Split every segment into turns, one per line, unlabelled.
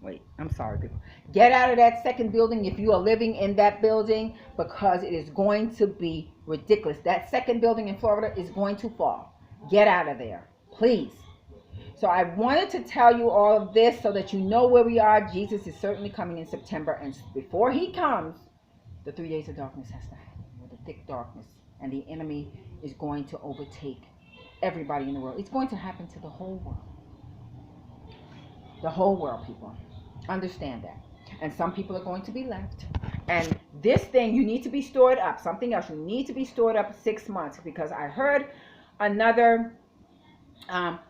Wait, I'm sorry, people. Get out of that second building if you are living in that building, because it is going to be ridiculous. That second building in Florida is going to fall. Get out of there, please. So I wanted to tell you all of this so that you know where we are. Jesus is certainly coming in September, and before he comes, the 3 days of darkness has to happen, with the thick darkness, and the enemy is going to overtake everybody in the world. It's going to happen to the whole world. The whole world, people. Understand that. And some people are going to be left. And this thing, you need to be stored up. Something else, you need to be stored up 6 months, because I heard another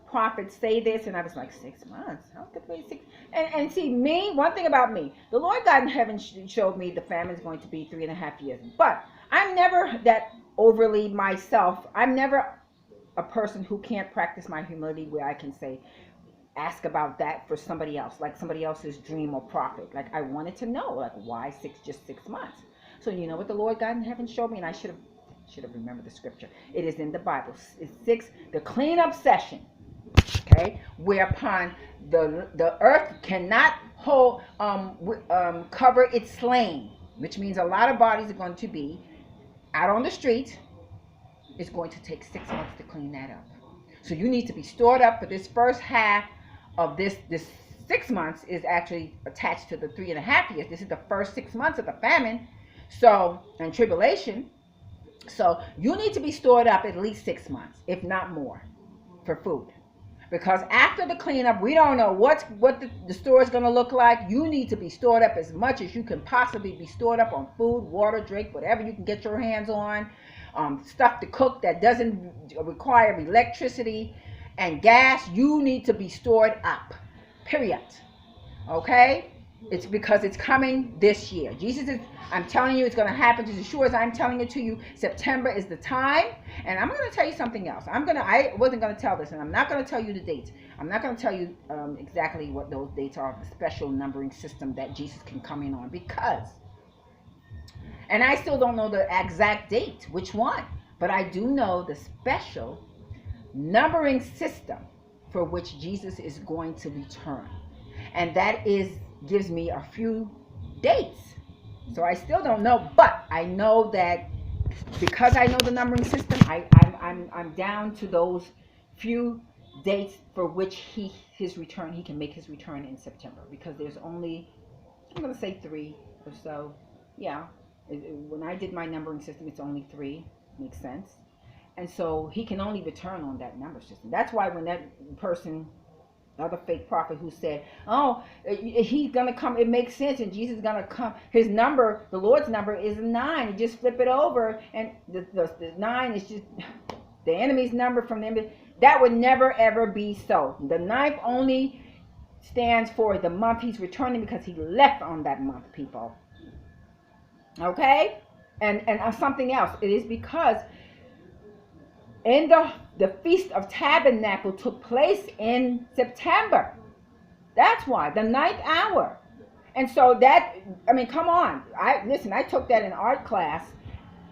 prophet say this, and I was like, 6 months? How could wait 6? And see, me, one thing about me, the Lord God in heaven showed me the famine is going to be 3.5 years. But I'm never that overly myself. I'm never a person who can't practice my humility, where I can say, ask about that for somebody else, like somebody else's dream or prophet. Like, I wanted to know, like, why just 6 months? So you know what the Lord God in heaven showed me, and I should have remembered the scripture. It is in the Bible. It's 6, the cleanup session, okay, whereupon the earth cannot hold cover its slain, which means a lot of bodies are going to be out on the street. It's going to take 6 months to clean that up. So you need to be stored up for this first half of this 6 months is actually attached to the 3.5 years. This is the first 6 months of the famine, so, and tribulation. So you need to be stored up at least 6 months, if not more, for food. Because after the cleanup, we don't know what the store is going to look like. You need to be stored up as much as you can possibly be stored up on food, water, drink, whatever you can get your hands on. Stuff to cook that doesn't require electricity and gas. You need to be stored up, period. Okay? It's because it's coming this year. Jesus is, I'm telling you, it's going to happen just as sure as I'm telling it to you. September is the time. And I'm going to tell you something else. I wasn't going to tell this, and I'm not going to tell you the dates. I'm not going to tell you exactly what those dates are, the special numbering system that Jesus can come in on, because, and I still don't know the exact date, which one, but I do know the special numbering system for which Jesus is going to return. And that gives me a few dates. So I still don't know, but I know that because I know the numbering system, I'm down to those few dates for which he can make his return in September, because there's only, I'm going to say 3 or so. Yeah. When I did my numbering system, it's only 3. Makes sense. And so he can only return on that number system. That's why when that person, other fake prophet who said, oh, he's going to come, it makes sense, and Jesus is going to come, his number, the Lord's number is 9. You just flip it over, and the 9 is just the enemy's number from them. That would never, ever be so. The 9th only stands for the month he's returning, because he left on that month, people. Okay? And something else. It is because in the Feast of Tabernacle took place in September. That's why, the 9th hour. And so that, I mean, come on. I took that in art class,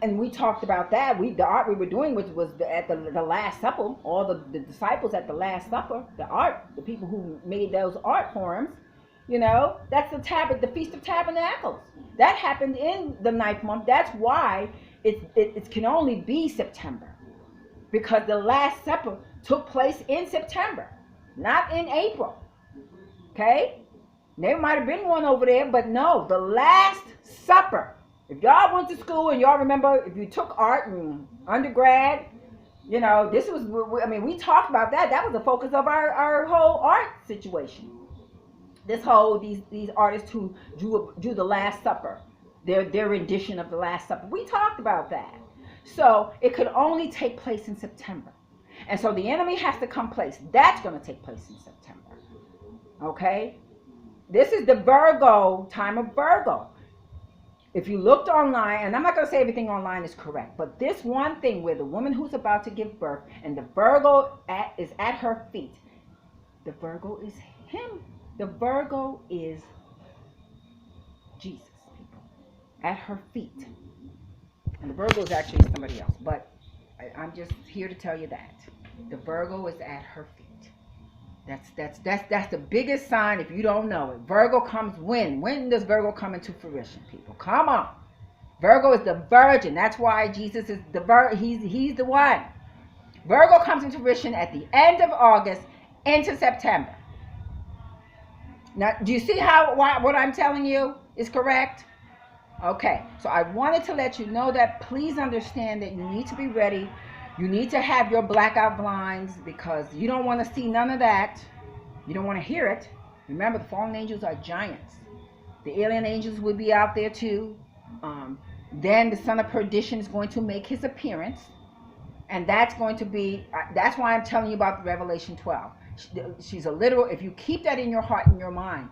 and we talked about that. The art we were doing was at the Last Supper. All the disciples at the Last Supper, the people who made those art forms, that's the Feast of Tabernacles. That happened in the 9th month. That's why it can only be September. Because the Last Supper took place in September, not in April. Okay? There might have been one over there, but no, the Last Supper. If y'all went to school and y'all remember, if you took art in undergrad, this was, we talked about that. That was the focus of our whole art situation. These artists who drew the Last Supper, their rendition of the Last Supper. We talked about that. So it could only take place in September. And so the enemy has to come place. That's going to take place in September. Okay? This is the Virgo, time of Virgo. If you looked online, and I'm not going to say everything online is correct, but this one thing where the woman who's about to give birth, and the Virgo is at her feet, the Virgo is him. The Virgo is Jesus, people, at her feet. And the Virgo is actually somebody else, but I'm just here to tell you that. The Virgo is at her feet. That's the biggest sign if you don't know it. Virgo comes when? When does Virgo come into fruition, people? Come on. Virgo is the virgin. That's why Jesus is the he's the one. Virgo comes into fruition at the end of August into September. Now, do you see what I'm telling you is correct? Okay, so I wanted to let you know that. Please understand that you need to be ready. You need to have your blackout blinds because you don't want to see none of that. You don't want to hear it. Remember, the fallen angels are giants. The alien angels will be out there too. Then the son of perdition is going to make his appearance. And that's going to be, that's why I'm telling you about Revelation 12. She's a literal, if you keep that in your heart and your mind,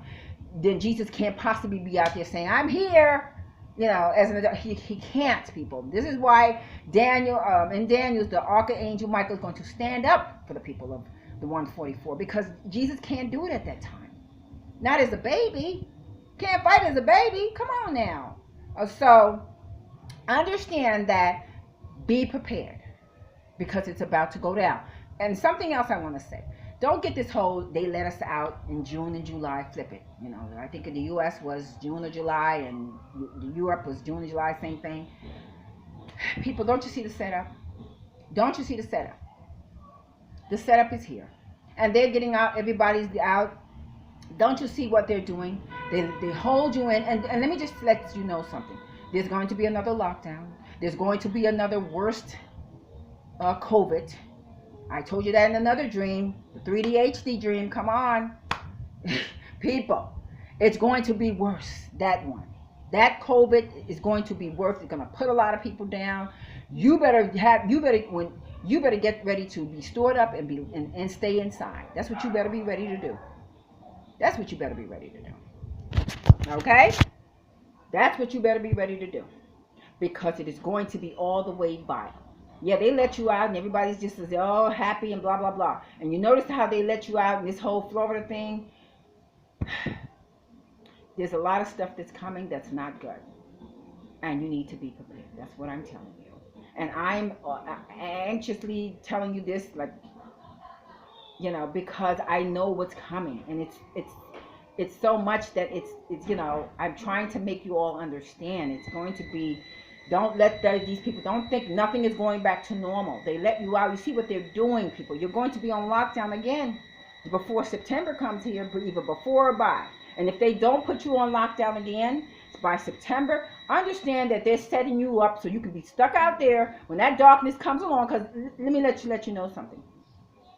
then Jesus can't possibly be out there saying, I'm here. You know, as an adult, he can't, people. This is why Daniel, in Daniel, the archangel Michael is going to stand up for the people of the 144 because Jesus can't do it at that time. Not as a baby. Can't fight as a baby. Come on now. So understand that. Be prepared because it's about to go down. And something else I want to say. Don't get this whole, they let us out in June and July, flip it. You know, I think in the U.S. was June or July, and Europe was June and July, same thing. People, don't you see the setup? Don't you see the setup? The setup is here. And they're getting out, everybody's out. Don't you see what they're doing? They hold you in, and let me just let you know something. There's going to be another lockdown. There's going to be another worst COVID. I told you that in another dream, the 3D HD dream. Come on, people, it's going to be worse. That one, that COVID is going to be worse. It's going to put a lot of people down. You better get ready to be stored up and stay inside. That's what you better be ready to do. That's what you better be ready to do. Okay, that's what you better be ready to do because it is going to be all the way violent. Yeah, they let you out and everybody's just all happy and blah, blah, blah. And you notice how they let you out in this whole Florida thing? There's a lot of stuff that's coming that's not good. And you need to be prepared. That's what I'm telling you. And I'm anxiously telling you this, like, you know, because I know what's coming. And it's so much that it's you know, I'm trying to make you all understand. It's going to be... Don't let these people, don't think nothing is going back to normal. They let you out. You see what they're doing, people. You're going to be on lockdown again before September comes here, either before or by. And if they don't put you on lockdown again by September, understand that they're setting you up so you can be stuck out there when that darkness comes along. Because let me let you know something.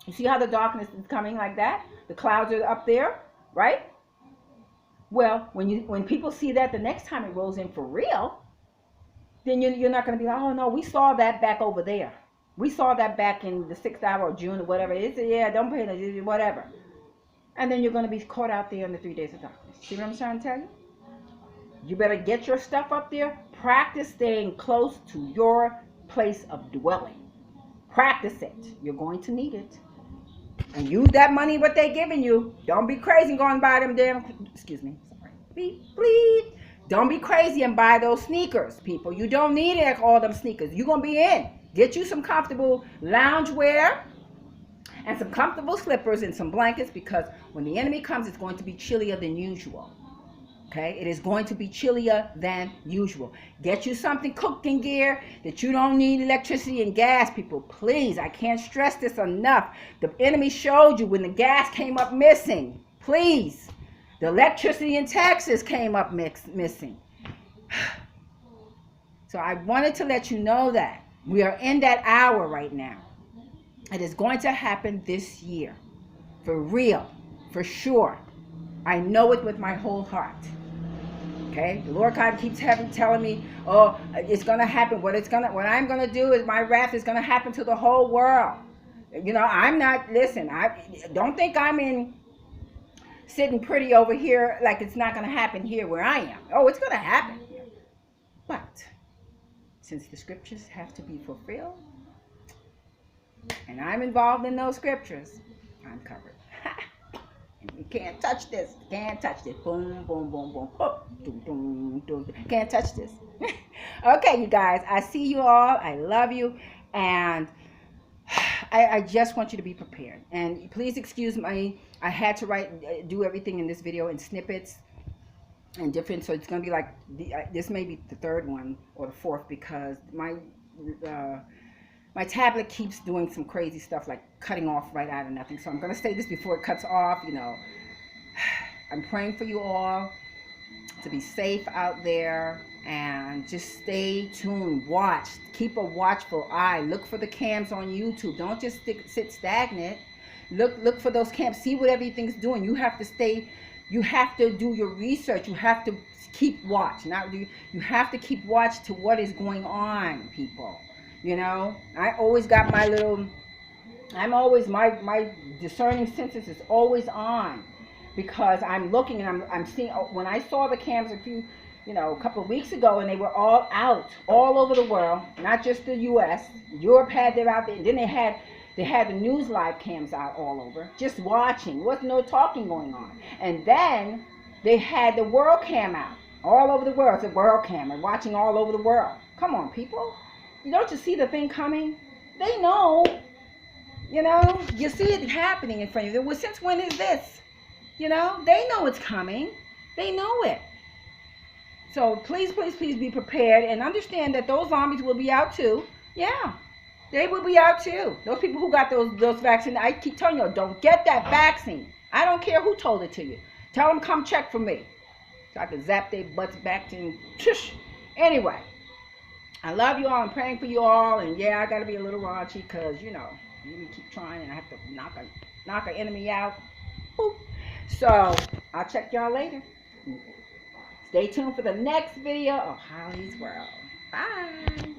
You see how the darkness is coming like that? The clouds are up there, right? Well, when people see that the next time it rolls in for real, then you're not going to be like, oh, no, we saw that back over there. We saw that back in the 6th hour of June or whatever. It's, yeah, don't pay attention, whatever. And then you're going to be caught out there in the 3 days of darkness. See what I'm trying to tell you? You better get your stuff up there. Practice staying close to your place of dwelling. Practice it. You're going to need it. And use that money, what they're giving you. Don't be crazy and go and buy them damn, excuse me, sorry. Beep, bleep. Don't be crazy and buy those sneakers, people. You don't need it, all them sneakers. You're going to be in. Get you some comfortable lounge wear and some comfortable slippers and some blankets because when the enemy comes, it's going to be chillier than usual. Okay? It is going to be chillier than usual. Get you something cooking gear that you don't need electricity and gas, people. Please, I can't stress this enough. The enemy showed you when the gas came up missing. Please. The electricity in Texas came up missing. So I wanted to let you know that we are in that hour right now. It is going to happen this year. For real. For sure. I know it with my whole heart. Okay? The Lord God keeps telling me, oh, it's going to happen. What I'm going to do is my wrath is going to happen to the whole world. You know, I'm not, listen, I don't think I'm sitting pretty over here like it's not going to happen here where I am. Oh, it's going to happen here. But since the scriptures have to be fulfilled, and I'm involved in those scriptures, I'm covered. You can't touch this. Can't touch this. Boom, boom, boom, boom. Oh, doom, doom, doom. Can't touch this. Okay, you guys. I see you all. I love you. And I just want you to be prepared. And please excuse me, I had to do everything in this video in snippets and different, so it's going to be like, this may be the third one or the fourth, because my tablet keeps doing some crazy stuff like cutting off right out of nothing. So I'm going to say this before it cuts off, you know. I'm praying for you all to be safe out there, and just stay tuned. Watch. Keep a watchful eye. Look for the cams on YouTube. Don't just sit stagnant. Look for those cams. See what everything's doing. You have to do your research. You have to keep watch. You have to keep watch to what is going on, people. You know, I always got my discerning senses is always on, because I'm looking and I'm seeing. When I saw the cams a couple of weeks ago, and they were all out all over the world, not just the U.S. Europe had them out there, and then they had the news live cams out all over, just watching. There wasn't no talking going on. And then they had the world cam out all over the world. It's a world cam, and watching all over the world. Come on, people. Don't you see the thing coming? They know. You know, you see it happening in front of you. Well, since when is this? You know, they know it's coming. They know it. So please, please, please be prepared and understand that those zombies will be out too. Yeah, they will be out too. Those people who got those vaccines, I keep telling you, don't get that vaccine. I don't care who told it to you. Tell them come check for me, so I can zap their butts back to them. Anyway, I love you all. I'm praying for you all. And yeah, I got to be a little raunchy because, you know, you keep trying and I have to knock an enemy out. Boop. So I'll check y'all later. Stay tuned for the next video of Holly's World. Bye.